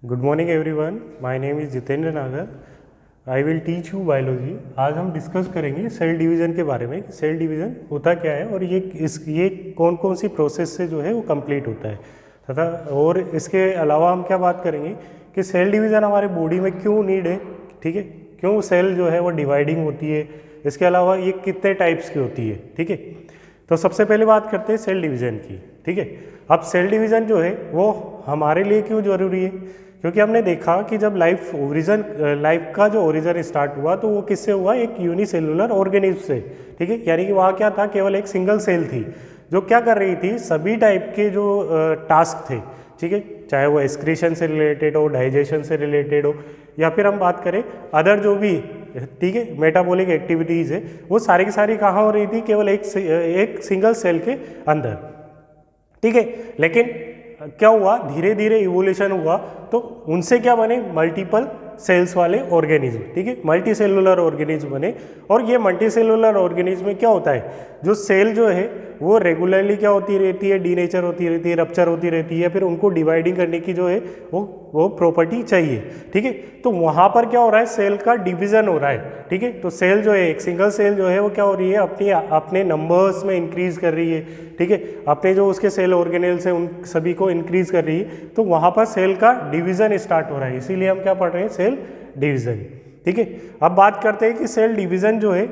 Good morning everyone. My name is Jitendra नागर. I will teach you biology. आज हम discuss करेंगे सेल डिवीज़न के बारे में. सेल डिवीज़न होता क्या है और ये कौन कौन सी प्रोसेस से जो है वो कंप्लीट होता है तथा और इसके अलावा हम क्या बात करेंगे कि सेल डिवीज़न हमारे बॉडी में क्यों नीड है. ठीक है, क्यों सेल जो है वो डिवाइडिंग होती है. इसके अलावा ये कितने टाइप्स की होती है. ठीक है, तो सबसे पहले बात करते हैं सेल डिवीज़न की. ठीक है, अब सेल डिवीज़न जो है वो हमारे लिए क्यों ज़रूरी है, क्योंकि हमने देखा कि जब लाइफ का जो ओरिजिन स्टार्ट हुआ तो वो किससे हुआ, एक यूनिसेलुलर ऑर्गेनिज्म से. ठीक है, यानी कि वहाँ क्या था, केवल एक सिंगल सेल थी जो क्या कर रही थी, सभी टाइप के जो टास्क थे. ठीक है, चाहे वो एक्सक्रीशन से रिलेटेड हो, डाइजेशन से रिलेटेड हो, या फिर हम बात करें अदर जो भी ठीक है मेटाबॉलिक एक्टिविटीज़ है, वो सारी की सारी कहाँ हो रही थी, केवल एक सिंगल सेल के अंदर. ठीक है, लेकिन क्या हुआ, धीरे धीरे इवोल्यूशन हुआ तो उनसे क्या बने, मल्टीपल सेल्स वाले ऑर्गेनिज्म. ठीक है, मल्टी सेलुलर ऑर्गेनिज्म बने. और ये मल्टी सेलुलर ऑर्गेनिज्म में क्या होता है, जो सेल जो है वो रेगुलरली क्या होती रहती है, डीनेचर होती रहती है, रप्चर होती रहती है, फिर उनको डिवाइडिंग करने की जो है वो प्रॉपर्टी चाहिए. ठीक है, तो वहाँ पर क्या हो रहा है, सेल का डिवीज़न हो रहा है. ठीक है, तो सेल जो है, एक सिंगल सेल जो है वो क्या हो रही है, अपने नंबर्स में इंक्रीज कर रही है. ठीक है, अपने जो उसके सेल ऑर्गेनेल्स हैं उन सभी को इंक्रीज कर रही है. तो वहाँ पर सेल का डिवीज़न स्टार्ट हो रहा है, इसीलिए हम क्या पढ़ रहे हैं, सेल डिवीज़न. ठीक है, अब बात करते हैं कि सेल डिवीज़न जो है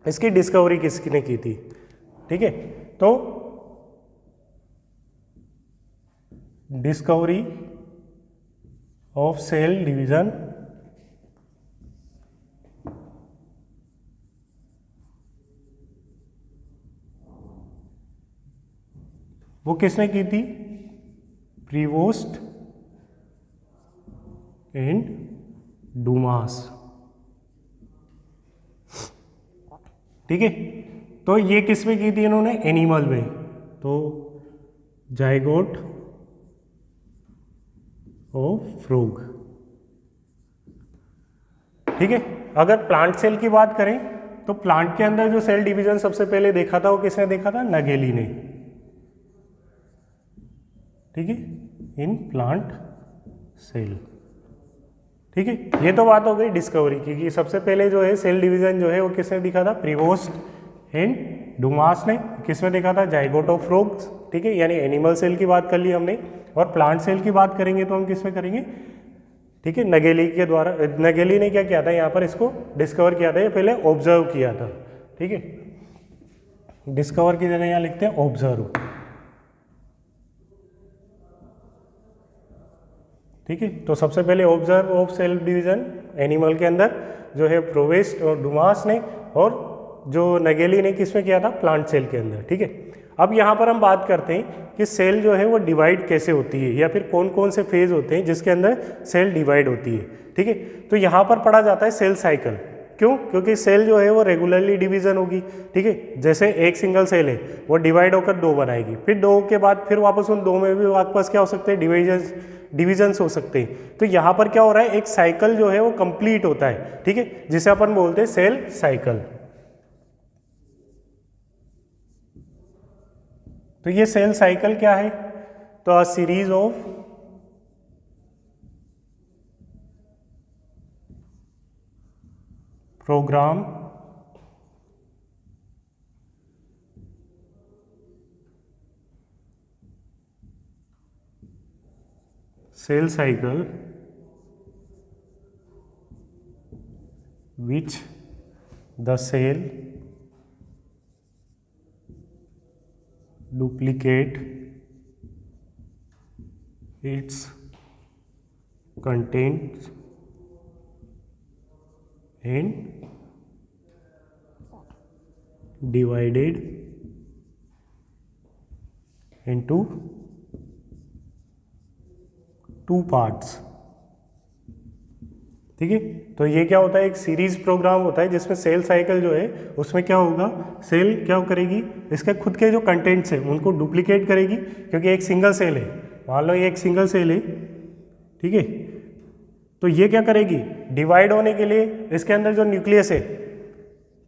इसकी डिस्कवरी किसने की थी. ठीक है, तो डिस्कवरी ऑफ सेल डिवीज़न वो किसने की थी, प्रीवोस्ट एंड डूमास. ठीक है, तो ये किस में की थी इन्होंने, एनिमल में. तो जाइगोट ऑफ फ्रॉग. ठीक है, अगर प्लांट सेल की बात करें तो प्लांट के अंदर जो सेल डिवीजन सबसे पहले देखा था वो किसने देखा था, नगेली ने. ठीक है, इन प्लांट सेल. ठीक है, ये तो बात हो गई डिस्कवरी की कि सबसे पहले जो है सेल डिवीजन जो है वो किसने दिखा था, प्रीवोस्ट एंड डुमास ने. किसमें देखा था, जाइगोट ऑफ फ्रॉग्स. ठीक है, यानी एनिमल सेल की बात कर ली हमने. और प्लांट सेल की बात करेंगे तो हम किसमें करेंगे, ठीक है, नगेली के द्वारा. नगेली ने क्या किया था, यहाँ पर इसको डिस्कवर किया था, ये पहले ऑब्जर्व किया था. ठीक है, डिस्कवर की जगह यहाँ लिखते हैं ऑब्जर्व. ठीक है, तो सबसे पहले observe of cell division animal के अंदर जो है प्रोवेस्ट और डुमास ने, और जो नगेली ने किसमें किया था, प्लांट सेल के अंदर. ठीक है, अब यहाँ पर हम बात करते हैं कि सेल जो है वो डिवाइड कैसे होती है, या फिर कौन कौन से फेज होते हैं जिसके अंदर सेल डिवाइड होती है. ठीक है, तो यहाँ पर पढ़ा जाता है सेल साइकिल. क्यों, क्योंकि सेल जो है वो रेगुलरली डिवीजन होगी. ठीक है, जैसे एक सिंगल सेल है वो डिवाइड होकर दो बनाएगी, फिर दो के बाद फिर वापस उन दो में भी वापस क्या हो सकते हैं, डिविजन्स हो सकते हैं. तो यहाँ पर क्या हो रहा है, एक साइकिल जो है वो कंप्लीट होता है. ठीक है, जिसे अपन बोलते हैं सेल साइकिल. तो ये सेल साइकिल क्या है, तो a series of program cell cycle which the cell duplicate its contents and divided into two parts. ठीक है, तो ये क्या होता है, एक सीरीज प्रोग्राम होता है जिसमें सेल साइकिल जो है उसमें क्या होगा, सेल क्या करेगी, इसके खुद के जो कंटेंट्स हैं उनको डुप्लीकेट करेगी, क्योंकि एक सिंगल सेल है, मान लो ये एक सिंगल सेल है. ठीक है, तो ये क्या करेगी, डिवाइड होने के लिए इसके अंदर जो न्यूक्लियस है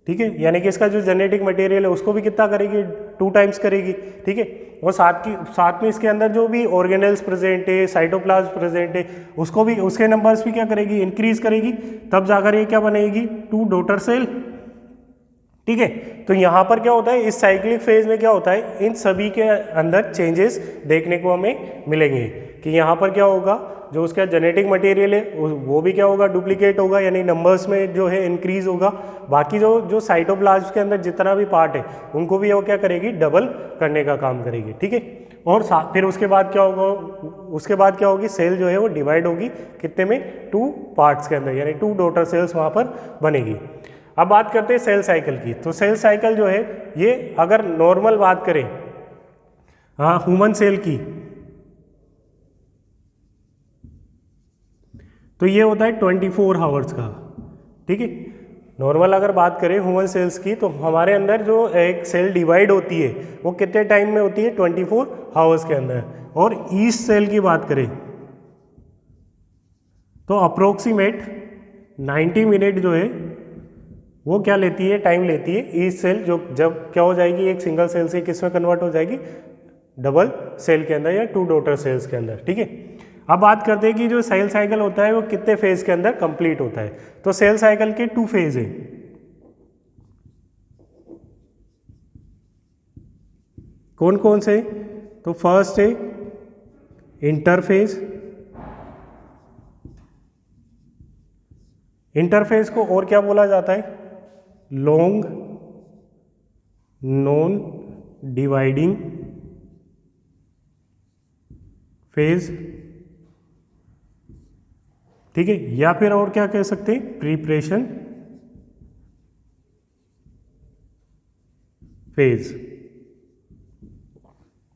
ठीक है, यानी कि इसका जो जेनेटिक मटेरियल है उसको भी कितना करेगी, 2 टाइम्स करेगी। ठीक है, और साथ में इसके अंदर जो भी ऑर्गेनेल्स प्रेजेंट है, साइटोप्लाज्म प्रेजेंट है, उसको भी, उसके नंबर्स भी क्या करेगी, इंक्रीज करेगी, तब जाकर ये क्या बनेगी, 2 डॉटर सेल। ठीक है, तो यहाँ पर क्या होता है, इस साइक्लिक फेज में क्या होता है, इन सभी के अंदर चेंजेस देखने को हमें मिलेंगे कि यहाँ पर क्या होगा, जो उसका जेनेटिक मटेरियल है वो भी क्या होगा, डुप्लीकेट होगा, यानी नंबर्स में जो है इंक्रीज होगा। बाकी जो साइटोप्लाज्म के अंदर जितना भी पार्ट है उनको भी वो क्या करेगी, डबल करने का काम करेगी। ठीक है, और फिर उसके बाद क्या होगा, उसके बाद क्या होगी, सेल जो है वो डिवाइड होगी कितने में, 2 पार्ट्स के अंदर, यानी 2 डॉटर सेल्स वहाँ पर बनेगी। अब बात करते हैं सेल साइकिल की। तो सेल साइकिल जो है ये, अगर नॉर्मल बात करें हाँ ह्यूमन सेल की, तो ये होता है 24 आवर्स का। ठीक है, नॉर्मल अगर बात करें ह्यूमन सेल्स की, तो हमारे अंदर जो एक सेल डिवाइड होती है वो कितने टाइम में होती है, 24 आवर्स के अंदर। और ईच सेल की बात करें तो अप्रोक्सीमेट 90 मिनट जो है वो क्या लेती है, टाइम लेती है ईच सेल, जो जब क्या हो जाएगी, एक सिंगल सेल से किस में कन्वर्ट हो जाएगी, डबल सेल के अंदर या 2 डॉटर सेल्स के अंदर। ठीक है, अब बात करते हैं कि जो सेल साइकिल होता है वो कितने फेज के अंदर कंप्लीट होता है। तो सेल साइकिल के 2 फेज है। कौन कौन से, तो फर्स्ट है इंटरफेज। इंटरफेज को और क्या बोला जाता है, लॉन्ग नॉन डिवाइडिंग फेज। ठीक है, या फिर और क्या कह सकते हैं, प्रिपरेशन फेज।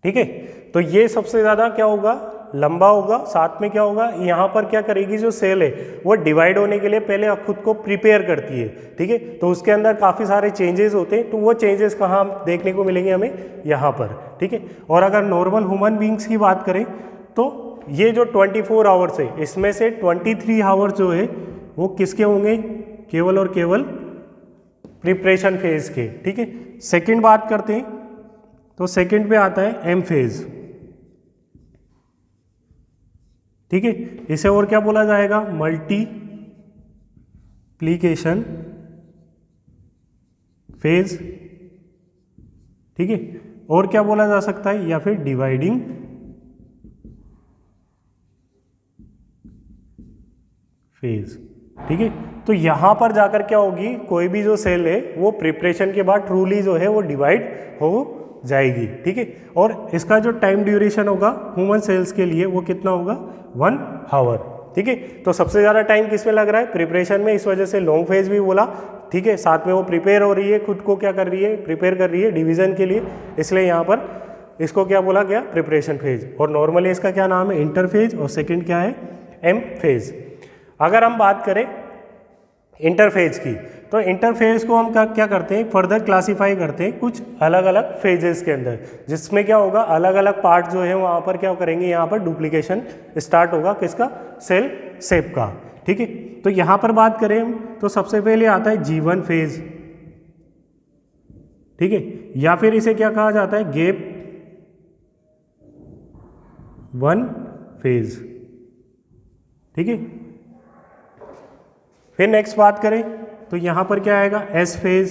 ठीक है, तो ये सबसे ज्यादा क्या होगा, लंबा होगा। साथ में क्या होगा, यहाँ पर क्या करेगी, जो सेल है वो डिवाइड होने के लिए पहले खुद को प्रिपेयर करती है। ठीक है, तो उसके अंदर काफ़ी सारे चेंजेस होते हैं, तो वो चेंजेस कहाँ देखने को मिलेंगे हमें, यहाँ पर। ठीक है, और अगर नॉर्मल ह्यूमन बींग्स की बात करें तो ये जो 24 आवर्स है इसमें से 23 आवर्स जो है वो किसके होंगे, केवल और केवल प्रिपरेशन फेज के। ठीक है, सेकेंड बात करते हैं तो सेकेंड पे आता है एम फेज। ठीक है, इसे और क्या बोला जाएगा, मल्टीप्लीकेशन फेज। ठीक है, और क्या बोला जा सकता है, या फिर डिवाइडिंग फेज। ठीक है, तो यहां पर जाकर क्या होगी, कोई भी जो सेल है वो प्रिपरेशन के बाद ट्रूली जो है वो डिवाइड हो जाएगी। ठीक है, और इसका जो टाइम ड्यूरेशन होगा ह्यूमन सेल्स के लिए वो कितना होगा, 1 आवर। ठीक है, तो सबसे ज़्यादा टाइम किस में लग रहा है, प्रिपरेशन में, इस वजह से लॉन्ग फेज भी बोला। ठीक है, साथ में वो प्रिपेयर हो रही है, खुद को क्या कर रही है, प्रिपेयर कर रही है डिवीजन के लिए, इसलिए यहाँ पर इसको क्या बोला गया, प्रिपरेशन फेज। और नॉर्मली इसका क्या नाम है, इंटरफेज, और सेकेंड क्या है, एम फेज। अगर हम बात करें इंटरफेज की, तो इंटरफेज को हम क्या करते हैं, फर्दर क्लासीफाई करते हैं कुछ अलग अलग फेजेस के अंदर, जिसमें क्या होगा, अलग अलग पार्ट जो है वहाँ पर क्या करेंगे, यहाँ पर डुप्लीकेशन स्टार्ट होगा किसका, सेल शेप का। ठीक है, तो यहाँ पर बात करें तो सबसे पहले आता है G1 फेज। ठीक है, या फिर इसे क्या कहा जाता है, गैप 1 फेज। ठीक है, फिर नेक्स्ट बात करें तो यहां पर क्या आएगा, एस फेज,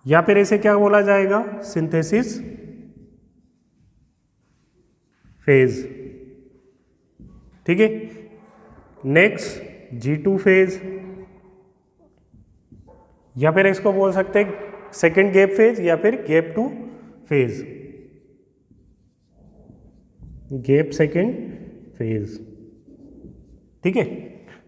या फिर इसे क्या बोला जाएगा, सिंथेसिस फेज। ठीक है, नेक्स्ट G2 फेज, या फिर इसको बोल सकते हैं सेकेंड गैप फेज, या फिर gap 2 phase, gap second phase. ठीक है,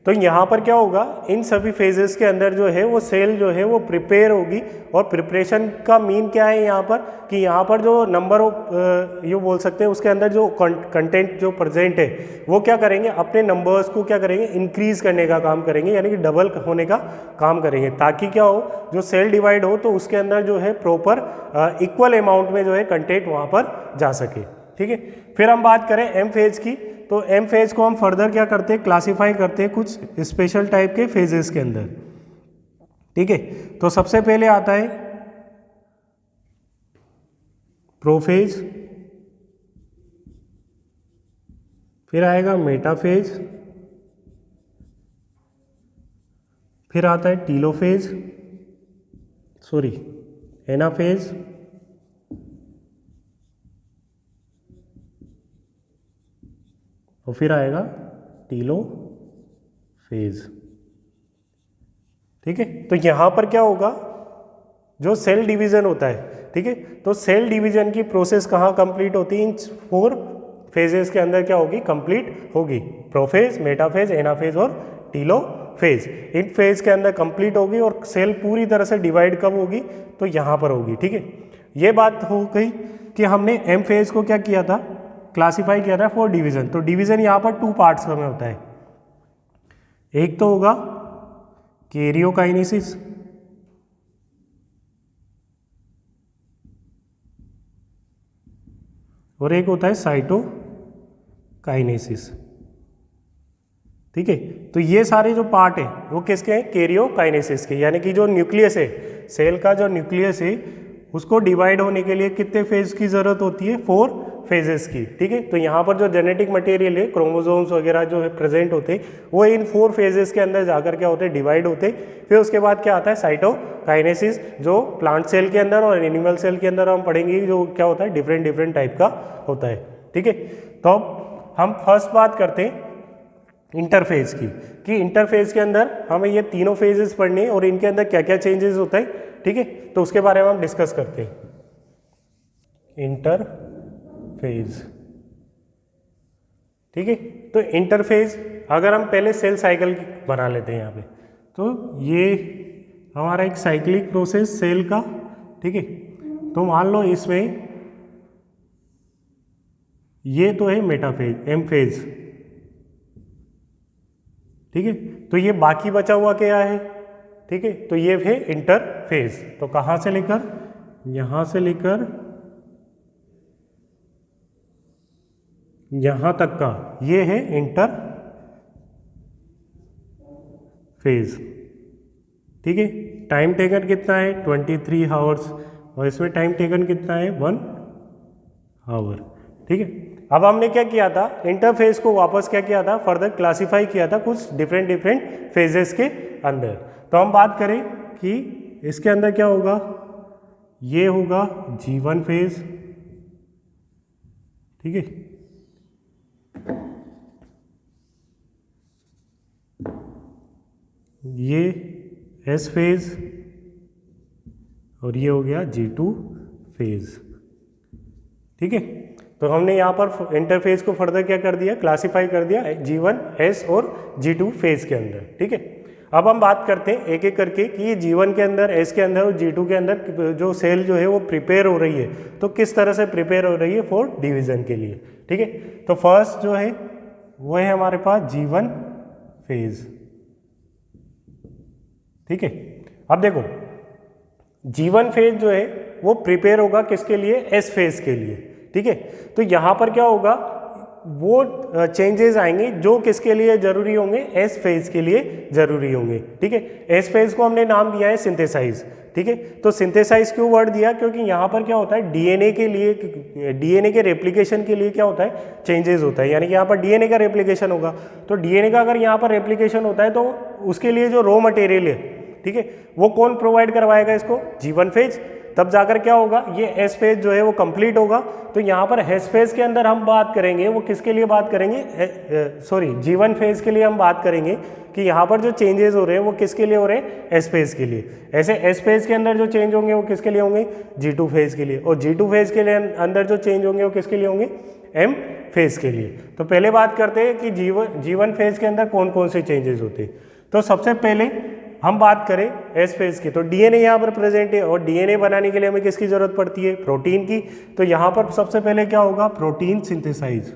तो यहाँ पर क्या होगा, इन सभी फेजेस के अंदर जो है वो सेल जो है वो प्रिपेयर होगी। और प्रिपरेशन का मीन क्या है यहाँ पर, कि यहाँ पर जो नंबर ऑफ ये बोल सकते हैं उसके अंदर जो कंटेंट जो प्रेजेंट है वो क्या करेंगे, अपने नंबर्स को क्या करेंगे, इंक्रीज करने का काम करेंगे, यानी कि डबल होने का काम करेंगे, ताकि क्या हो, जो सेल डिवाइड हो तो उसके अंदर जो है प्रॉपर इक्वल अमाउंट में जो है कंटेंट वहाँ पर जा सके। ठीक है, फिर हम बात करें एम फेज की, तो एम फेज को हम फर्दर क्या करते हैं, क्लासीफाई करते हैं कुछ स्पेशल टाइप के फेजेस के अंदर। ठीक है। तो सबसे पहले आता है प्रोफेज, फिर आएगा मेटाफेज, फिर आता है टीलोफेज, सॉरी एनाफेज, और फिर आएगा टीलोफेज। ठीक है। तो यहां पर क्या होगा, जो सेल डिवीजन होता है, ठीक है, तो सेल डिवीजन की प्रोसेस कहाँ कंप्लीट होती है, इन 4 फेजेस के अंदर क्या होगी, कंप्लीट होगी। प्रोफेज, मेटाफेज, एनाफेज और टीलोफेज, इन फेज के अंदर कंप्लीट होगी और सेल पूरी तरह से डिवाइड कब होगी, तो यहाँ पर होगी। ठीक है। ये बात हो गई कि हमने एम फेज को क्या किया था, क्लासीफाई किया था फॉर डिवीजन। तो डिवीजन यहाँ पर 2 पार्ट्स में होता है। एक तो होगा कैरियोकाइनेसिस, और एक होता है साइटोकाइनेसिस। ठीक है। तो ये सारे जो पार्ट है वो किसके हैं, कैरियोकाइनेसिस के, यानी कि जो न्यूक्लियस है, सेल का जो न्यूक्लियस है, उसको डिवाइड होने के लिए कितने फेज की जरूरत होती है, 4 फेजेस की। ठीक है। तो यहाँ पर जो जेनेटिक मटेरियल है, क्रोमोसोम्स वगैरह जो है प्रेजेंट होते हैं, वो इन 4 फेजेस के अंदर जाकर क्या होते हैं, डिवाइड होते हैं। फिर उसके बाद क्या आता है, साइटोकाइनेसिस, जो प्लांट सेल के अंदर और एनिमल सेल के अंदर हम पढ़ेंगे, जो क्या होता है, डिफरेंट टाइप का होता है। ठीक है। तो अब हम फर्स्ट बात करते हैं इंटरफेज की, कि इंटरफेज के अंदर हमें ये तीनों फेजेस पढ़ने हैं और इनके अंदर क्या क्या चेंजेस होता है। ठीक है। तो उसके बारे में हम डिस्कस करते हैं। इंटरफेज, ठीक है। तो इंटरफेज अगर हम पहले सेल साइकिल बना लेते हैं यहाँ पे, तो ये हमारा एक साइक्लिक प्रोसेस सेल का। ठीक है। तो मान लो इसमें ये तो है मेटाफेज, एम फेज। ठीक है। तो ये बाकी बचा हुआ क्या है, ठीक है, तो ये है इंटरफेज। तो कहाँ से लेकर, यहाँ से लेकर यहाँ तक का ये है इंटरफेज। ठीक है। टाइम टेकन कितना है, 23 आवर्स, और इसमें टाइम टेकन कितना है, 1 आवर। ठीक है। अब हमने क्या किया था, इंटरफेज को वापस क्या किया था, फर्दर क्लासिफाई किया था कुछ डिफरेंट फेजेस के अंदर। तो हम बात करें कि इसके अंदर क्या होगा, ये होगा G1 फेज। ठीक है। ये S फेज, और ये हो गया G2 फेज। ठीक है। तो हमने यहाँ पर इंटरफेज को फर्दर क्या कर दिया, क्लासिफाई कर दिया G1, S और G2 फेज के अंदर। ठीक है। अब हम बात करते हैं एक एक करके कि G1 के अंदर, S के अंदर और G2 के अंदर जो सेल जो है वो प्रिपेयर हो रही है, तो किस तरह से प्रिपेयर हो रही है फॉर डिवीजन के लिए। ठीक है। तो फर्स्ट जो है वो है हमारे पास G1 फेज। ठीक है। अब देखो G1 फेज जो है वो प्रिपेयर होगा किसके लिए, S फेज के लिए। ठीक है। तो यहाँ पर क्या होगा, वो चेंजेस आएंगे जो किसके लिए जरूरी होंगे, S फेज के लिए जरूरी होंगे। ठीक है। S फेज को हमने नाम दिया है सिंथेसाइज। ठीक है। तो सिंथेसाइज क्यों वर्ड दिया, क्योंकि यहाँ पर क्या होता है, डीएनए के लिए, डीएनए के रेप्लिकेशन के लिए क्या होता है, चेंजेस होता है। यानी कि यहाँ पर डीएनए का रेप्लिकेशन होगा, तो डीएनए का अगर यहाँ पर रेप्लिकेशन होता है तो उसके लिए जो रॉ मटेरियल है, ठीक है, वो कौन प्रोवाइड करवाएगा इसको, G1 फेज। तब जाकर क्या होगा, ये S फेज जो है वो कंप्लीट होगा। तो यहाँ पर S फेज के अंदर हम बात करेंगे, वो किसके लिए बात करेंगे, सॉरी G1 फेज के लिए हम बात करेंगे कि यहाँ पर जो चेंजेस हो रहे हैं वो किसके लिए हो रहे हैं, S फेज के लिए। ऐसे S फेज के अंदर जो चेंज होंगे वो किसके लिए होंगे, G2 फेज के लिए, और G2 फेज के लिए अंदर जो चेंज होंगे वो किसके लिए होंगे, M फेज के लिए। तो पहले बात करते हैं कि G1 फेज के अंदर कौन कौन से चेंजेस होते हैं। तो सबसे पहले हम बात करें S फेज की, तो डीएनए यहाँ पर प्रेजेंट है, और डीएनए बनाने के लिए हमें किसकी जरूरत पड़ती है, प्रोटीन की। तो यहाँ पर सबसे पहले क्या होगा, प्रोटीन सिंथेसाइज।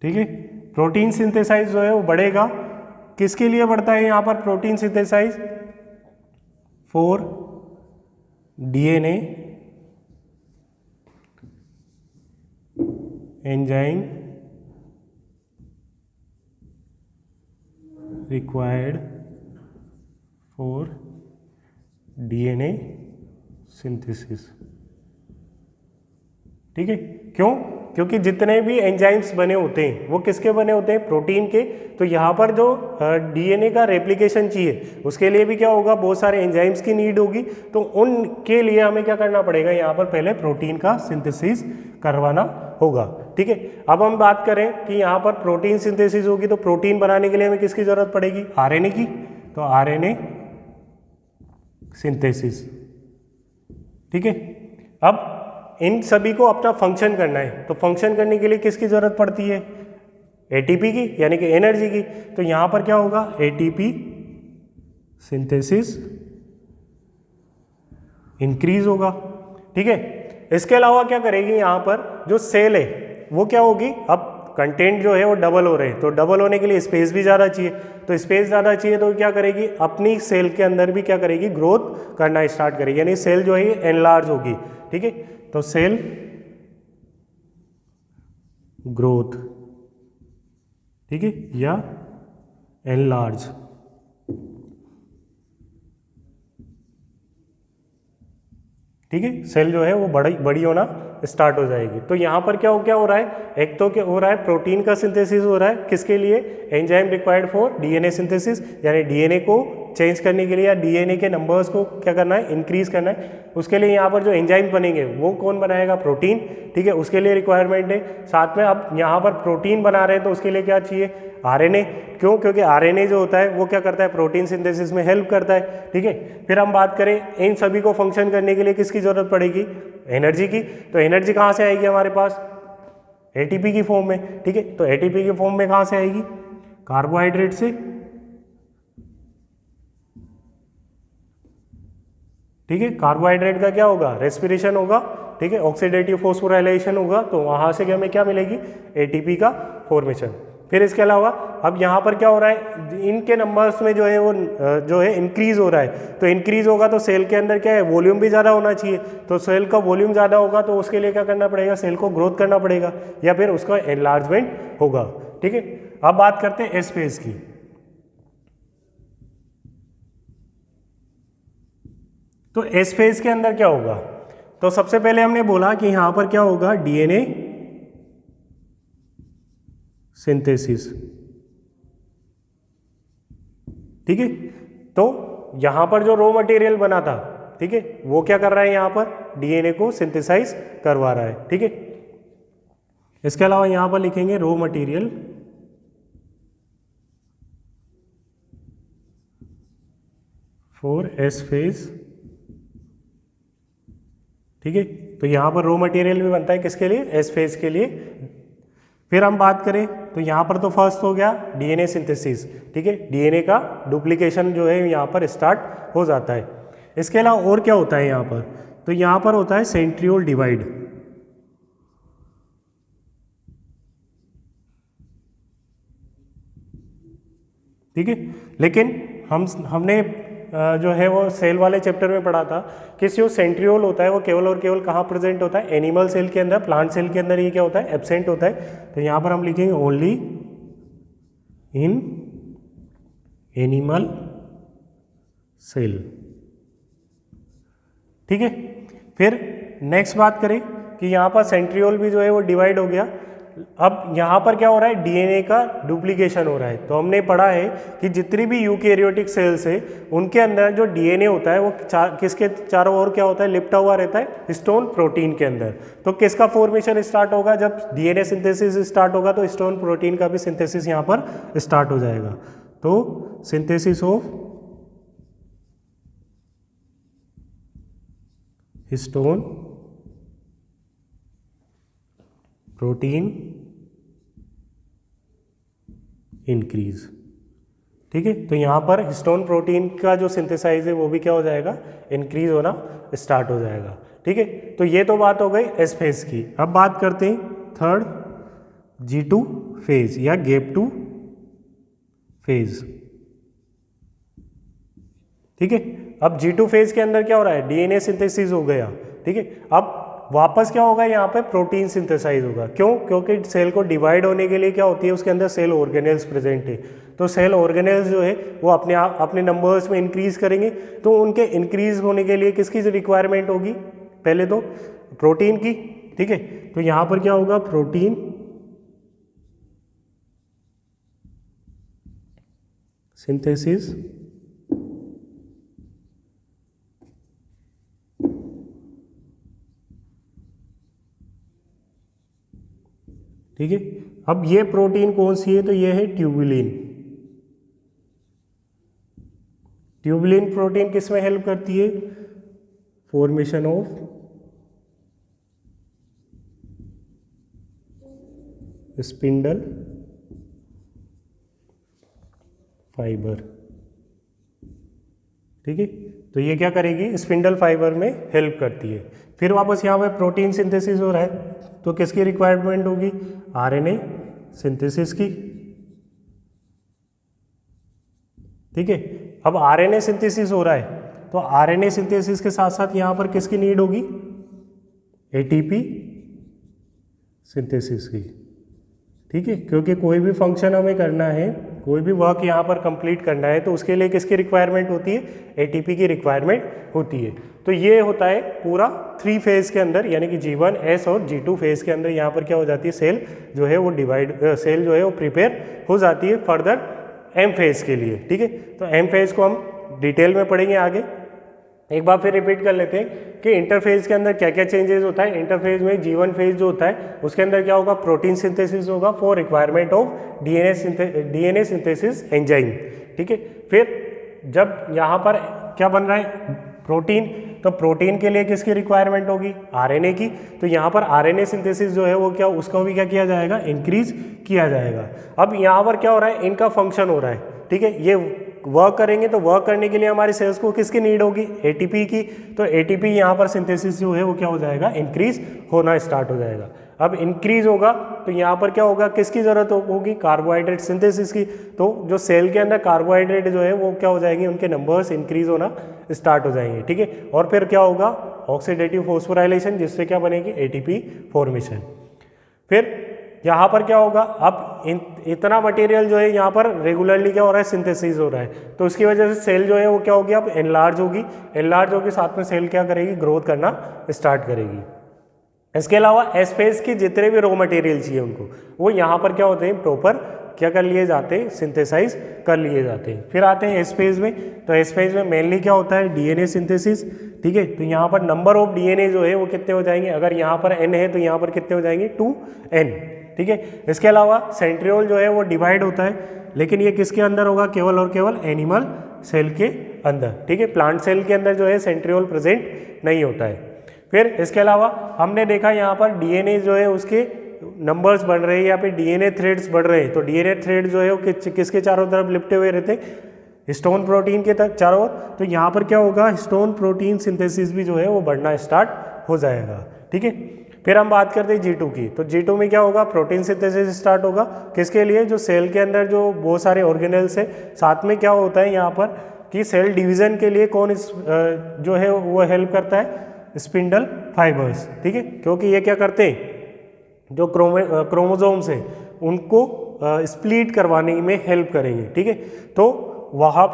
ठीक है। प्रोटीन सिंथेसाइज जो है वो बढ़ेगा, किसके लिए बढ़ता है यहाँ पर protein synthesize, for DNA enzyme required for DNA synthesis. ठीक है, क्यों? क्योंकि जितने भी एंजाइम्स बने होते हैं वो किसके बने होते हैं? प्रोटीन के। तो यहाँ पर जो डीएनए का रेप्लिकेशन चाहिए उसके लिए भी क्या होगा? बहुत सारे एंजाइम्स की नीड होगी। तो उनके लिए हमें क्या करना पड़ेगा? यहाँ पर पहले प्रोटीन का सिंथेसिस करवाना होगा। ठीक है, अब हम बात करें कि यहाँ पर प्रोटीन सिंथेसिस होगी तो प्रोटीन बनाने के लिए हमें किसकी जरूरत पड़ेगी? आरएनए की। तो आरएनए सिंथेसिस। ठीक है, अब इन सभी को अपना फंक्शन करना है तो फंक्शन करने के लिए किसकी जरूरत पड़ती है? एटीपी की, यानी कि एनर्जी की। तो यहां पर क्या होगा? एटीपी सिंथेसिस इंक्रीज होगा। ठीक है, इसके अलावा क्या करेगी? यहां पर जो सेल है वो क्या होगी? अब कंटेंट जो है वो डबल हो रहे हैं तो डबल होने के लिए स्पेस भी ज़्यादा चाहिए। तो स्पेस ज़्यादा चाहिए तो क्या करेगी? अपनी सेल के अंदर भी क्या करेगी? ग्रोथ करना स्टार्ट करेगी, यानी सेल जो है एनलार्ज होगी। ठीक है, तो सेल ग्रोथ, ठीक है, या एनलार्ज। ठीक है, सेल जो है वो बड़ी होना स्टार्ट हो जाएगी। तो यहाँ पर क्या हो रहा है? एक तो क्या हो रहा है? प्रोटीन का सिंथेसिस हो रहा है। किसके लिए? Enzyme required for DNA synthesis, यानी डीएनए को चेंज करने के लिए या डीएनए के नंबर्स को क्या करना है? इंक्रीज करना है। उसके लिए यहाँ पर जो एंजाइम बनेंगे वो कौन बनाएगा? प्रोटीन। ठीक है, उसके लिए रिक्वायरमेंट है। साथ में अब यहाँ पर प्रोटीन बना रहे हैं तो उसके लिए क्या चाहिए? आरएनए। क्यों? क्योंकि आरएनए जो होता है वो क्या करता है? प्रोटीन सिंथेसिस में हेल्प करता है। ठीक है, फिर हम बात करें इन सभी को फंक्शन करने के लिए किसकी जरूरत पड़ेगी? एनर्जी की। तो एनर्जी कहाँ से आएगी हमारे पास? एटीपी की फॉर्म में। ठीक है, तो एटीपी की फॉर्म में कहाँ से आएगी? कार्बोहाइड्रेट से। ठीक है, कार्बोहाइड्रेट का क्या होगा? रेस्पिरेशन होगा। ठीक है, ऑक्सीडेटिव फॉस्फोराइलेशन होगा तो वहां से हमें क्या मिलेगी? एटीपी का फॉर्मेशन। फिर इसके अलावा अब यहाँ पर क्या हो रहा है? इनके नंबर्स में जो है वो जो है इंक्रीज हो रहा है। तो इंक्रीज होगा तो सेल के अंदर क्या है? वॉल्यूम भी ज़्यादा होना चाहिए। तो सेल का वॉल्यूम ज़्यादा होगा तो उसके लिए क्या करना पड़ेगा? सेल को ग्रोथ करना पड़ेगा या फिर उसका एनलार्जमेंट होगा। ठीक है, अब बात करते हैं एस फेज की। तो एस फेज के अंदर क्या होगा? तो सबसे पहले हमने बोला कि यहां पर क्या होगा? DNA synthesis. ठीक है, तो यहां पर जो रॉ मटेरियल बना था, ठीक है, वो क्या कर रहा है? यहां पर डीएनए को सिंथेसाइज करवा रहा है। ठीक है, इसके अलावा यहां पर लिखेंगे raw material for S phase. ठीक है, तो यहाँ पर रॉ मटेरियल भी बनता है किसके लिए? एस फेज के लिए। फिर हम बात करें तो यहाँ पर तो फर्स्ट हो गया डीएनए सिंथेसिस। ठीक है, डीएनए का डुप्लीकेशन जो है यहाँ पर स्टार्ट हो जाता है। इसके अलावा और क्या होता है यहाँ पर? तो यहाँ पर होता है सेंट्रियोल डिवाइड। ठीक है, लेकिन हमने जो है वो सेल वाले चैप्टर में पढ़ा था कि जो सेंट्रियोल होता है वो केवल और केवल कहाँ प्रेजेंट होता है? एनिमल सेल के अंदर। प्लांट सेल के अंदर ये क्या होता है? एब्सेंट होता है। तो यहाँ पर हम लिखेंगे ओनली इन एनिमल सेल। ठीक है, फिर नेक्स्ट बात करें कि यहाँ पर सेंट्रियोल भी जो है वो डिवाइड हो गया। अब यहाँ पर क्या हो रहा है? डीएनए का डुप्लीकेशन हो रहा है। तो हमने पढ़ा है कि जितनी भी यूकैरियोटिक सेल्स है उनके अंदर जो डीएनए होता है वो किसके चारों ओर क्या होता है? लिपटा हुआ रहता है हिस्टोन प्रोटीन के अंदर। तो किसका फॉर्मेशन स्टार्ट होगा? जब डीएनए सिंथेसिस स्टार्ट होगा तो हिस्टोन प्रोटीन का भी सिंथेसिस यहाँ पर स्टार्ट हो जाएगा। तो synthesis of histone protein increase. ठीक है, तो यहाँ पर हिस्टोन प्रोटीन का जो सिंथेसाइज है वो भी क्या हो जाएगा? इंक्रीज होना स्टार्ट हो जाएगा। ठीक है, तो ये तो बात हो गई एस फेज की। अब बात करते हैं थर्ड G2 फेज या गैप 2 फेज। ठीक है, अब G2 फेज के अंदर क्या हो रहा है? डीएनए सिंथेसिस हो गया। ठीक है, अब वापस क्या होगा? यहाँ पे प्रोटीन सिंथेसाइज होगा। क्यों? क्योंकि सेल को डिवाइड होने के लिए क्या होती है? उसके अंदर सेल ऑर्गेनेल्स प्रेजेंट है। तो सेल ऑर्गेनेल्स जो है वो अपने आप अपने नंबर्स में इंक्रीज करेंगे। तो उनके इंक्रीज होने के लिए किसकी रिक्वायरमेंट होगी? पहले तो प्रोटीन की, ठीक है। तो यहाँ पर क्या होगा? प्रोटीन सिंथेसिस, ठीक है। अब ये प्रोटीन कौन सी है? तो ये है ट्यूबुलिन। ट्यूबुलिन प्रोटीन किस में हेल्प करती है? फॉर्मेशन ऑफ स्पिंडल फाइबर, ठीक है। तो ये क्या करेगी? स्पिंडल फाइबर में हेल्प करती है। फिर वापस यहाँ पे प्रोटीन सिंथेसिस हो रहा है, तो किसकी रिक्वायरमेंट होगी? आरएनए सिंथेसिस की, ठीक है। अब आरएनए सिंथेसिस हो रहा है, तो आरएनए सिंथेसिस के साथ साथ यहाँ पर किसकी नीड होगी? एटीपी सिंथेसिस की, ठीक है। क्योंकि कोई भी फंक्शन हमें करना है, कोई भी वर्क यहाँ पर कंप्लीट करना है, तो उसके लिए किसकी रिक्वायरमेंट होती है? एटीपी की रिक्वायरमेंट होती है। तो ये होता है पूरा 3 फेज के अंदर, यानी कि G1, S और G2 फेज के अंदर यहाँ पर क्या हो जाती है? सेल जो है वो सेल जो है वो प्रिपेयर हो जाती है फर्दर M फेज के लिए, ठीक है। तो M फेज को हम डिटेल में पढ़ेंगे आगे। एक बार फिर रिपीट कर लेते हैं कि इंटरफेज के अंदर क्या क्या चेंजेस होता है। इंटरफेज में G1 फेज जो होता है उसके अंदर क्या होगा? प्रोटीन सिंथेसिस होगा for requirement of DNA synthesis enzyme, ठीक है। फिर जब यहाँ पर क्या बन रहा है? प्रोटीन, तो प्रोटीन के लिए किसकी रिक्वायरमेंट होगी? आरएनए की। तो यहाँ पर आरएनए सिंथेसिस जो है वो क्या, उसका भी क्या किया जाएगा? इंक्रीज किया जाएगा। अब यहाँ पर क्या हो रहा है? इनका फंक्शन हो रहा है, ठीक है। ये वर्क करेंगे, तो वर्क करने के लिए हमारी सेल्स को किसकी नीड होगी? एटीपी की। तो एटीपी यहाँ पर सिंथेसिस जो है वो क्या हो जाएगा? इंक्रीज होना स्टार्ट हो जाएगा। अब इंक्रीज होगा तो यहाँ पर क्या होगा? किसकी जरूरत होगी? कार्बोहाइड्रेट सिंथेसिस की। तो जो सेल के अंदर कार्बोहाइड्रेट जो है वो क्या हो जाएंगे? उनके नंबर्स इंक्रीज होना स्टार्ट हो जाएंगे, ठीक है। और फिर क्या होगा? ऑक्सीडेटिव फॉस्फोराइलेशन, जिससे क्या बनेगी? ATP formation. फिर यहाँ पर क्या होगा? अब इतना मटेरियल जो है यहाँ पर रेगुलरली क्या हो रहा है? सिंथेसिस हो रहा है। तो उसकी वजह से सेल जो है वो क्या होगी? अब एनलार्ज होगी। एनलार्ज होगी, साथ में सेल क्या करेगी? ग्रोथ करना स्टार्ट करेगी। इसके अलावा एस फेज की जितने भी रॉ मटेरियल चाहिए उनको, वो यहाँ पर क्या होते हैं? प्रॉपर क्या कर लिए जाते हैं? सिंथेसाइज कर लिए जाते हैं। फिर आते हैं एस फेज में। तो एस फेज में मेनली क्या होता है? डीएनए सिंथेसिस, ठीक है। तो यहाँ पर नंबर ऑफ डीएनए जो है वो कितने हो जाएंगे? अगर यहाँ पर n है तो यहाँ पर कितने हो जाएंगे? 2n, ठीक है। इसके अलावा सेंट्रियोल जो है वो डिवाइड होता है, लेकिन ये किसके अंदर होगा? केवल और केवल एनिमल सेल के अंदर, ठीक है। प्लांट सेल के अंदर जो है सेंट्रियोल प्रेजेंट नहीं होता है। फिर इसके अलावा हमने देखा यहाँ पर डीएनए जो है उसके नंबर्स बढ़ रहे हैं, या फिर डीएनए थ्रेड्स बढ़ रहे हैं। तो डीएनए थ्रेड जो है वो किसके चारों तरफ लिपटे हुए रहते? हिस्टोन प्रोटीन के चारों ओर। तो यहाँ पर क्या होगा? हिस्टोन प्रोटीन सिंथेसिस भी जो है वो बढ़ना स्टार्ट हो जाएगा, ठीक है। फिर हम बात करते हैं G2 की। तो G2 में क्या होगा? प्रोटीन सिंथेसिस स्टार्ट होगा। किसके लिए? जो सेल के अंदर जो बहुत सारे ऑर्गेनेल्स है, साथ में क्या होता है यहाँ पर कि सेल डिवीजन के लिए कौन जो है वो हेल्प करता है? स्पिंडल फाइबर्स, ठीक है। क्योंकि ये क्या करते हैं? जो क्रोमोसोम्स हैं उनको स्प्लिट करवाने में हेल्प करेंगे, ठीक है। तो वहाँ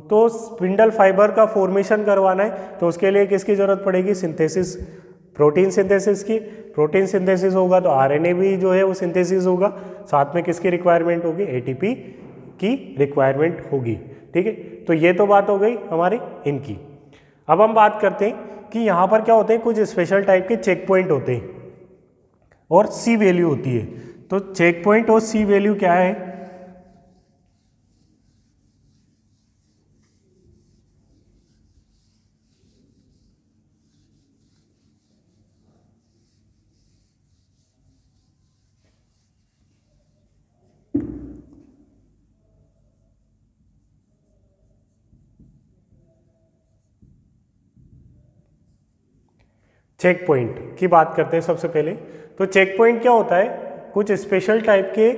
तो स्पिंडल फाइबर का फॉर्मेशन करवाना है, तो उसके लिए किसकी जरूरत पड़ेगी? सिंथेसिस, प्रोटीन सिंथेसिस की। प्रोटीन सिंथेसिस होगा तो आरएनए भी जो है वो सिंथेसिस होगा। साथ में किसकी रिक्वायरमेंट होगी? एटीपी की रिक्वायरमेंट होगी, ठीक है। तो ये तो बात हो गई हमारी इनकी। अब हम बात करते हैं कि यहाँ पर क्या होते हैं? कुछ स्पेशल टाइप के चेक पॉइंट होते हैं और सी वैल्यू होती है। तो चेक पॉइंट और सी वैल्यू क्या है? चेक पॉइंट की बात करते हैं सबसे पहले। तो चेक पॉइंट क्या होता है? कुछ स्पेशल टाइप के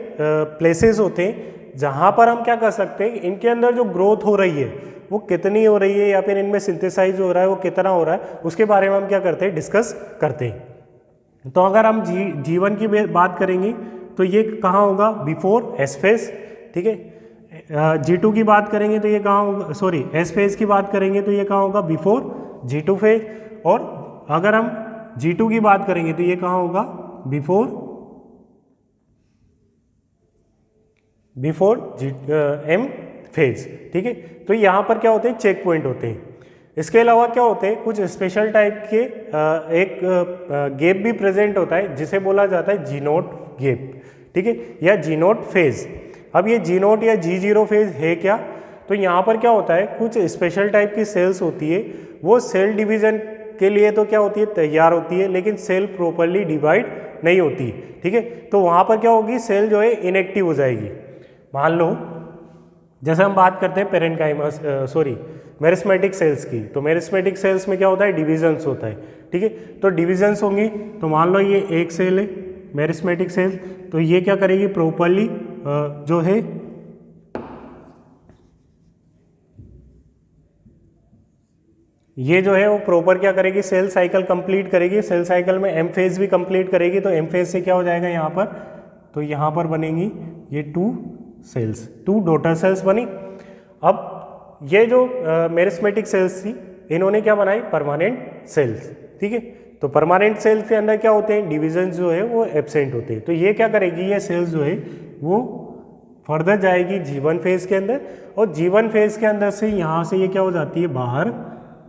प्लेसेस होते हैं जहाँ पर हम क्या कर सकते हैं? इनके अंदर जो ग्रोथ हो रही है वो कितनी हो रही है, या फिर इनमें सिंथेसाइज हो रहा है वो कितना हो रहा है, उसके बारे में हम क्या करते हैं? डिस्कस करते हैं। तो अगर हम G1 की बात करेंगे तो ये कहाँ होगा? बिफोर एस फेज, ठीक है। G2 की बात करेंगे तो ये कहाँ होगा, सॉरी एस फेज की बात करेंगे तो ये कहाँ होगा, बिफोर G2 फेज। और अगर हम G2 की बात करेंगे तो ये कहाँ होगा, बिफोर M फेज। ठीक है, तो यहाँ पर क्या होते हैं, चेक पॉइंट होते हैं। इसके अलावा क्या होते हैं, कुछ स्पेशल टाइप के एक गैप भी प्रेजेंट होता है जिसे बोला जाता है जी नोट गैप। ठीक है, या जी नोट फेज। अब ये जी नोट या G0 फेज है क्या, तो यहाँ पर क्या होता है, कुछ स्पेशल टाइप की सेल्स होती है, वो सेल डिवीजन के लिए तो क्या होती है, तैयार होती है, लेकिन सेल प्रॉपरली डिवाइड नहीं होती। ठीक है, तो वहाँ पर क्या होगी, सेल जो है इनएक्टिव हो जाएगी। मान लो जैसे हम बात करते हैं पेरेन्काइमस मेरिस्मेटिक सेल्स की, तो मेरिस्मेटिक सेल्स में क्या होता है, डिविजन्स होता है। ठीक है, तो डिविजन्स होंगी, तो मान लो ये एक सेल है मेरिस्मेटिक सेल, तो ये क्या करेगी, प्रॉपरली जो है ये जो है वो प्रॉपर क्या करेगी, सेल साइकिल कंप्लीट करेगी। सेल साइकिल में एम फेज भी कंप्लीट करेगी, तो एम फेज से क्या हो जाएगा यहाँ पर, तो यहाँ पर बनेंगी ये 2 सेल्स, 2 डॉटर सेल्स बनी। अब ये जो मेरिस्मेटिक सेल्स थी, इन्होंने क्या बनाई, परमानेंट सेल्स। ठीक है, तो परमानेंट सेल्स के अंदर क्या होते हैं, डिविजन जो है वो एब्सेंट होते हैं। तो ये क्या करेगी, ये सेल्स जो है वो फर्दर जाएगी G1 फेज के अंदर, और G1 फेज के अंदर से यहाँ से ये क्या हो जाती है, बाहर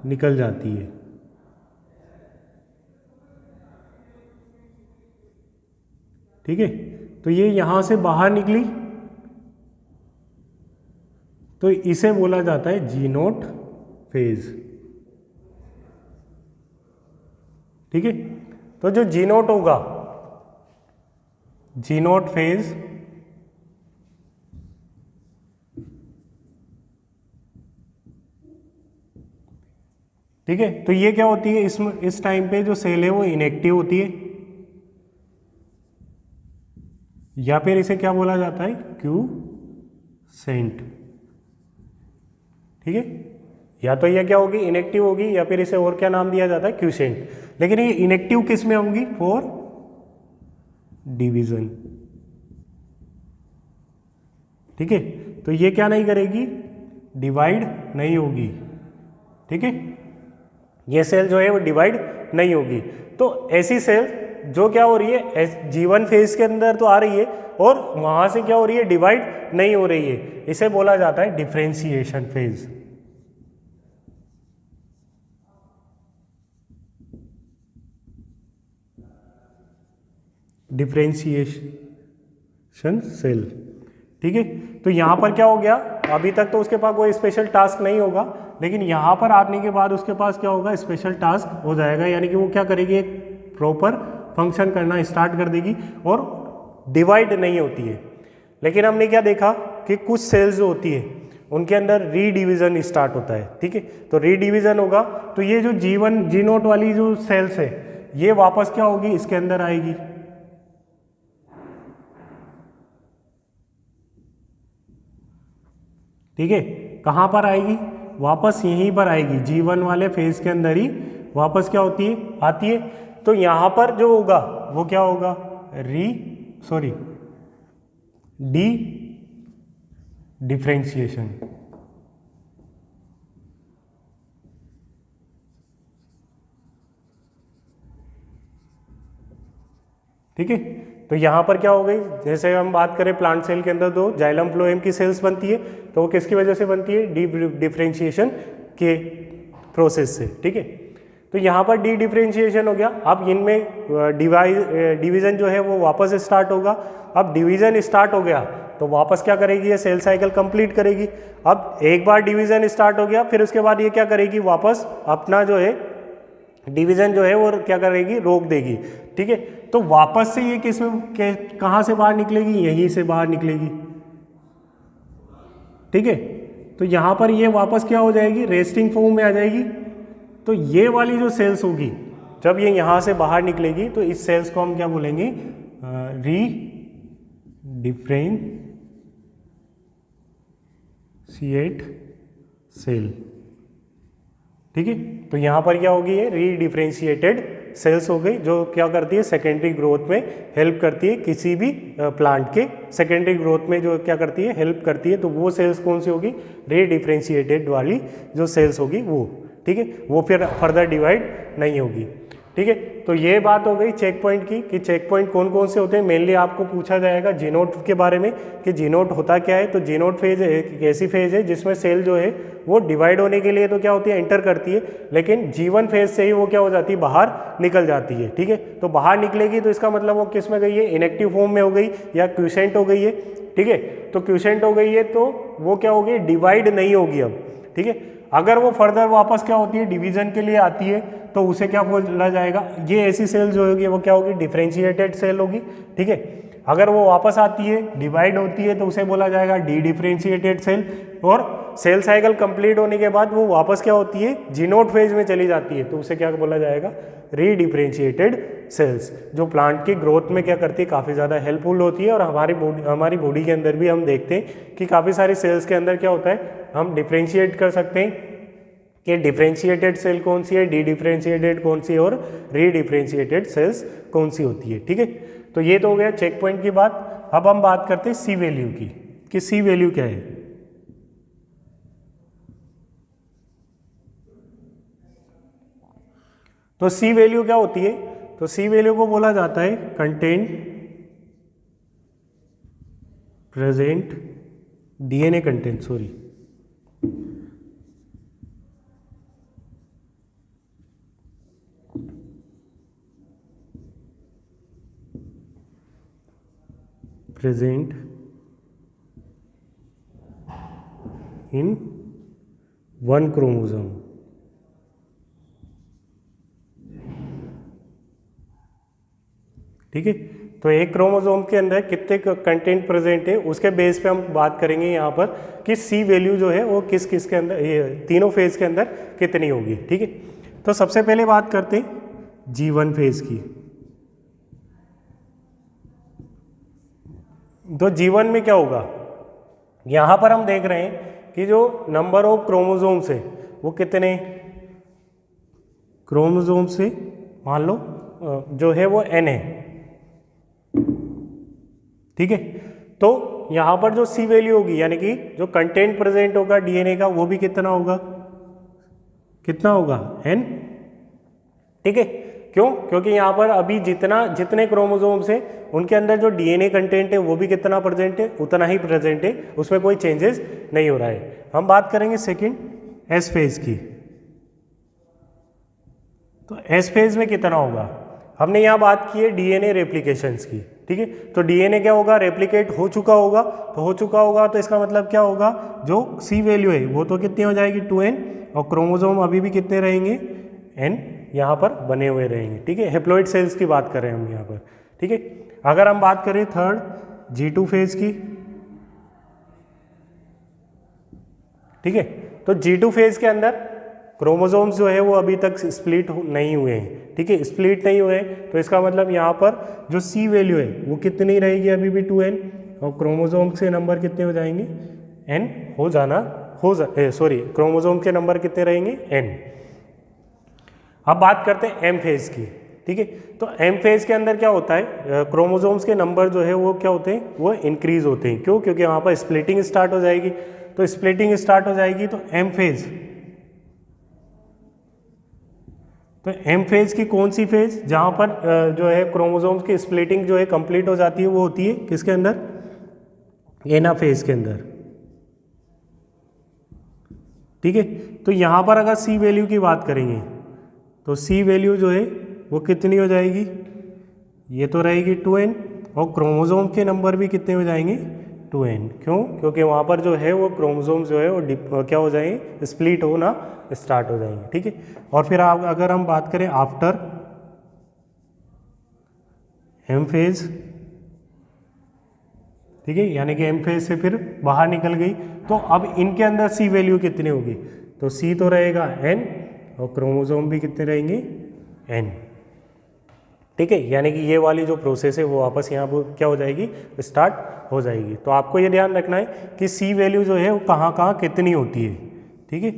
निकल जाती है। ठीक है, तो ये यहाँ से बाहर निकली, तो इसे बोला जाता है जी नोट फेज। ठीक है, तो जो जी नोट होगा, जी नोट फेज, ठीक है, तो ये क्या होती है, इसमें इस टाइम पे जो सेल है वो इनएक्टिव होती है, या फिर इसे क्या बोला जाता है, क्यूसेंट। ठीक है, या तो ये क्या होगी, इनएक्टिव होगी, या फिर इसे और क्या नाम दिया जाता है, क्यूसेंट। लेकिन ये इनएक्टिव किस में होंगी, फॉर डिवीजन। ठीक है, तो ये क्या नहीं करेगी, डिवाइड नहीं होगी। ठीक है, ये सेल जो है वो डिवाइड नहीं होगी। तो ऐसी सेल जो क्या हो रही है, G1 फेज के अंदर तो आ रही है, और वहां से क्या हो रही है, डिवाइड नहीं हो रही है, इसे बोला जाता है डिफरेंशिएशन फेज। Differentiation cell. ठीक है, तो यहाँ पर क्या हो गया, अभी तक तो उसके पास कोई स्पेशल टास्क नहीं होगा, लेकिन यहाँ पर आने के बाद उसके पास क्या होगा, स्पेशल टास्क हो जाएगा। यानी कि वो क्या करेगी, एक प्रॉपर फंक्शन करना स्टार्ट कर देगी, और डिवाइड नहीं होती है। लेकिन हमने क्या देखा कि कुछ सेल्स जो होती है उनके अंदर रीडिविजन स्टार्ट होता है। ठीक है, तो रीडिविजन होगा, तो ये जो G1 जी नोट वाली जो सेल्स है, ये वापस क्या होगी, इसके अंदर आएगी। ठीक है, कहाँ पर आएगी, वापस यहीं पर आएगी, G1 वाले फेज के अंदर ही वापस क्या होती है, आती है। तो यहाँ पर जो होगा वो क्या होगा, डी डिफरेंशिएशन। ठीक है, तो यहाँ पर क्या हो गई, जैसे हम बात करें प्लांट सेल के अंदर दो जाइलम फ्लोएम की सेल्स बनती है, तो वो किसकी वजह से बनती है, डी डिफरेंशिएशन के प्रोसेस से। ठीक है, तो यहाँ पर डी डिफरेंशिएशन हो गया। अब इनमें डिवीजन जो है वो वापस स्टार्ट होगा। अब डिवीजन स्टार्ट हो गया तो वापस क्या करेगी, ये सेल साइकिल कंप्लीट करेगी। अब एक बार डिवीजन स्टार्ट हो गया, फिर उसके बाद ये क्या करेगी, वापस अपना जो है डिवीजन जो है वो क्या करेगी, रोक देगी। ठीक है, तो वापस से ये किस में कहाँ से बाहर निकलेगी, यहीं से बाहर निकलेगी। ठीक है, तो यहाँ पर ये वापस क्या हो जाएगी, रेस्टिंग फॉर्म में आ जाएगी। तो ये वाली जो सेल्स होगी, जब ये यहाँ से बाहर निकलेगी तो इस सेल्स को हम क्या बोलेंगे, री डिफरेंशिएट सेल। ठीक है, तो यहाँ पर क्या होगी, ये री डिफरेंशिएटेड सेल्स हो गई जो क्या करती है सेकेंडरी ग्रोथ में हेल्प करती है, किसी भी प्लांट के सेकेंडरी ग्रोथ में जो क्या करती है हेल्प करती है। तो वो सेल्स कौन सी होगी, रीडिफरेंशिएटेड वाली जो सेल्स होगी वो, ठीक है, वो फिर फर्दर डिवाइड नहीं होगी, ठीक है। तो ये बात हो गई चेक पॉइंट की कि चेक पॉइंट कौन कौन से होते हैं। मेनली आपको पूछा जाएगा जीनोट के बारे में कि जीनोट होता क्या है। तो जीनोट फेज एक ऐसी फेज है जिसमें सेल जो है वो डिवाइड होने के लिए तो क्या होती है एंटर करती है, लेकिन G1 फेज से ही वो क्या हो जाती है बाहर निकल जाती है, ठीक है। तो बाहर निकलेगी तो इसका मतलब वो किस में गई है, इनएक्टिव फॉर्म में हो गई या क्यूसेंट हो गई है, ठीक है। तो क्यूसेंट हो गई है तो वो क्या होगी, डिवाइड नहीं होगी अब, ठीक है। अगर वो फर्दर वापस क्या होती है डिवीजन के लिए आती है तो उसे क्या बोला जाएगा, ये ऐसी सेल जो होगी वो क्या होगी, डिफरेंशिएटेड सेल होगी, ठीक है। अगर वो वापस आती है डिवाइड होती है तो उसे बोला जाएगा डी डिफरेंशिएटेड सेल। और सेल साइकिल कंप्लीट होने के बाद वो वापस क्या होती है जीनोट फेज में चली जाती है तो उसे क्या बोला जाएगा, रीडिफरेंशिएटेड सेल्स, जो प्लांट की ग्रोथ में क्या करती है काफ़ी ज़्यादा हेल्पफुल होती है। और हमारी बॉडी के अंदर भी हम देखते हैं कि काफ़ी सारी सेल्स के अंदर क्या होता है, हम डिफरेंशिएट कर सकते हैं कि डिफरेंशिएटेड सेल कौन सी है, डी डिफरेंशिएटेड कौन सी है और रीडिफरेंशिएटेड सेल्स कौन सी होती है, ठीक है। तो ये तो हो गया चेक पॉइंट की बात। अब हम बात करते हैं सी वैल्यू की कि सी वैल्यू क्या है। तो सी वैल्यू क्या होती है, तो सी वैल्यू को बोला जाता है content present DNA content, sorry present in one chromosome, ठीक है। तो एक क्रोमोसोम के अंदर कितने कंटेंट प्रेजेंट है उसके बेस पे हम बात करेंगे यहाँ पर कि सी वैल्यू जो है वो किस किस के अंदर, ये तीनों फेज के अंदर कितनी होगी, ठीक है। तो सबसे पहले बात करते हैं G1 फेज की। तो G1 में क्या होगा, यहाँ पर हम देख रहे हैं कि जो नंबर ऑफ क्रोमोसोम्स है वो कितने क्रोमोसोम से मान लो जो है वो N है, ठीक है। तो यहाँ पर जो सी वैल्यू होगी यानी कि जो कंटेंट प्रेजेंट होगा डीएनए का वो भी कितना होगा, कितना होगा N, ठीक है। क्यों, क्योंकि यहाँ पर अभी जितने क्रोमोसोम्स हैं उनके अंदर जो डीएनए कंटेंट है वो भी कितना प्रेजेंट है, उतना ही प्रेजेंट है, उसमें कोई चेंजेस नहीं हो रहा है। हम बात करेंगे सेकंड एस फेज की। तो एस फेज में कितना होगा, हमने यहाँ बात की है डीएनए रेप्लिकेशंस की, ठीक है। तो डीएनए क्या होगा, रेप्लिकेट हो चुका होगा, तो हो चुका होगा तो इसका मतलब क्या होगा, जो सी वैल्यू है वो तो कितनी हो जाएगी 2n, और क्रोमोसोम अभी भी कितने रहेंगे n यहाँ पर बने हुए रहेंगे, ठीक है। हेप्लॉइड सेल्स की बात कर रहे हैं हम यहाँ पर, ठीक है। अगर हम बात करें थर्ड G2 फेज की, ठीक है। तो G2 फेज के अंदर क्रोमोसोम्स जो है वो अभी तक स्प्लिट नहीं हुए हैं, ठीक है, स्प्लिट नहीं हुए हैं। तो इसका मतलब यहाँ पर जो सी वैल्यू है वो कितनी रहेगी, अभी भी 2n, और क्रोमोसोम्स के नंबर कितने हो जाएंगे n क्रोमोसोम के नंबर कितने रहेंगे n। अब बात करते हैं एम फेज की, ठीक है। तो एम फेज के अंदर क्या होता है, क्रोमोसोम्स के नंबर जो है वो क्या होते हैं, वो इंक्रीज होते हैं। क्यों, क्योंकि वहाँ पर स्प्लिटिंग स्टार्ट हो जाएगी। तो स्प्लिटिंग स्टार्ट हो जाएगी तो एम फेज की कौन सी फेज, जहाँ पर जो है क्रोमोसोम्स की स्प्लिटिंग जो है कंप्लीट हो जाती है वो होती है किसके अंदर, एना फेज के अंदर, ठीक है। तो यहाँ पर अगर सी वैल्यू की बात करेंगे तो सी वैल्यू जो है वो कितनी हो जाएगी, ये तो रहेगी 2n, और क्रोमोसोम के नंबर भी कितने हो जाएंगे 2n। क्यों, क्योंकि वहाँ पर जो है वो क्रोमोसोम जो है वो क्या हो जाएंगे, स्प्लिट होना स्टार्ट हो जाएंगे, ठीक है। और फिर अगर हम बात करें आफ्टर एम फेज, ठीक है, यानी कि एम फेज से फिर बाहर निकल गई, तो अब इनके अंदर सी वैल्यू कितनी होगी, तो सी तो रहेगा n और क्रोमोसोम भी कितने रहेंगे n, ठीक है। यानी कि ये वाली जो प्रोसेस है वो वापस यहाँ पर क्या हो जाएगी, स्टार्ट हो जाएगी। तो आपको ये ध्यान रखना है कि सी वैल्यू जो है वो कहाँ कहाँ कितनी होती है, ठीक है।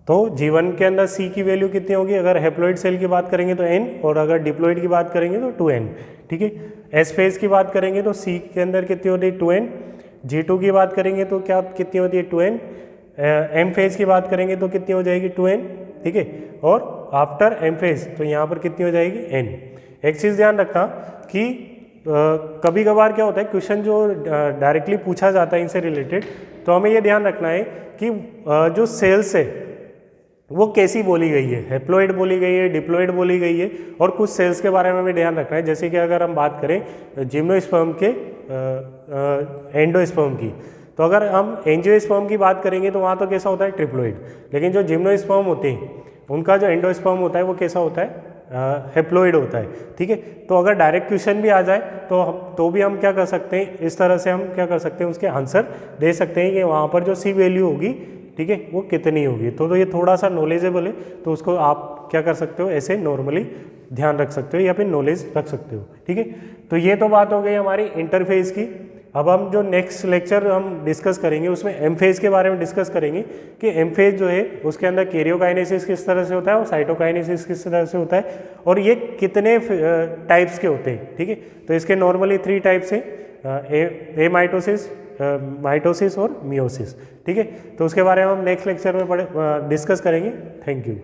तो G1 के अंदर C की वैल्यू कितनी होगी, अगर हैप्लॉइड सेल की बात करेंगे तो N, और अगर डिप्लॉइड की बात करेंगे तो 2N, ठीक है। S फेज की बात करेंगे तो C के अंदर कितनी होती है 2N, G2 की बात करेंगे तो क्या कितनी होती है 2N, M फेज की बात करेंगे तो कितनी हो जाएगी 2N, ठीक है। और आफ्टर M फेज तो यहाँ पर कितनी हो जाएगी N। एक चीज़ ध्यान रखना कि कभी कभार क्या होता है, क्वेश्चन जो डायरेक्टली पूछा जाता है इनसे रिलेटेड, तो हमें ये ध्यान रखना है कि जो सेल्स है वो कैसी बोली गई है, हैप्लॉइड बोली गई है, डिप्लॉइड बोली गई है, और कुछ सेल्स के बारे में हमें ध्यान रखना है। जैसे कि अगर हम बात करें जिम्नोस्पर्म के एंडोस्पर्म की, तो अगर हम एंजियोस्पर्म की बात करेंगे तो वहाँ तो कैसा होता है ट्रिप्लॉइड, लेकिन जो जिम्नोस्पर्म होते हैं उनका जो एंडोस्पर्म होता है वो कैसा होता है हैप्लॉइड होता है, ठीक है। तो अगर डायरेक्ट क्वेश्चन भी आ जाए तो भी हम क्या कर सकते हैं, इस तरह से हम क्या कर सकते हैं, उसके आंसर दे सकते हैं कि वहाँ पर जो सी वैल्यू होगी, ठीक है, वो कितनी होगी। तो ये थोड़ा सा नॉलेजेबल है, तो उसको आप क्या कर सकते हो, ऐसे नॉर्मली ध्यान रख सकते हो या फिर नॉलेज रख सकते हो, ठीक है। तो ये तो बात हो गई हमारी इंटरफेस की। अब हम जो नेक्स्ट लेक्चर हम डिस्कस करेंगे उसमें एम फेज के बारे में डिस्कस करेंगे कि एम फेज जो है उसके अंदर कैरियोकाइनेसिस किस तरह से होता है और साइटोकाइनेसिस किस तरह से होता है, और ये कितने टाइप्स के होते हैं, ठीक है। तो इसके नॉर्मली 3 टाइप्स हैं, ए माइटोसिस, माइटोसिस और मियोसिस, ठीक है। तो उसके बारे में हम नेक्स्ट लेक्चर में डिस्कस करेंगे। Thank you.